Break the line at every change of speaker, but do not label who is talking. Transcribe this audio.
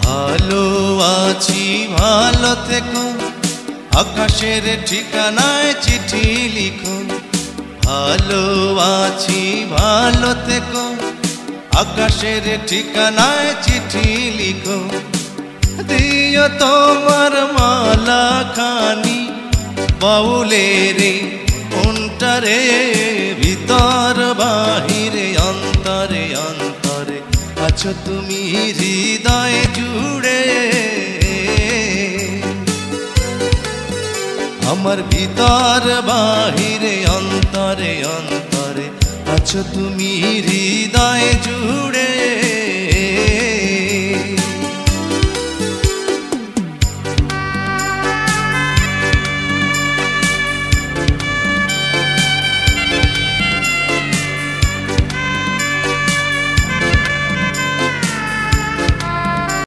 ভালো আছি ভালো থেকো, আকাশের ঠিকানায় চিঠি লিখো। ভালো আছি ভালো থেকো, আকাশের ঠিকানায় চিঠি লিখো। দিও তোমার মালা খানি বাউলের অন্তরে, ভিতর বাহিরে অন্তরে অন্তরে আছো তুমি হৃদয় জুড়ে। আমার ভিতর বাহিরে অন্তরে অন্তরে আছো তুমি হৃদয় জুড়ে।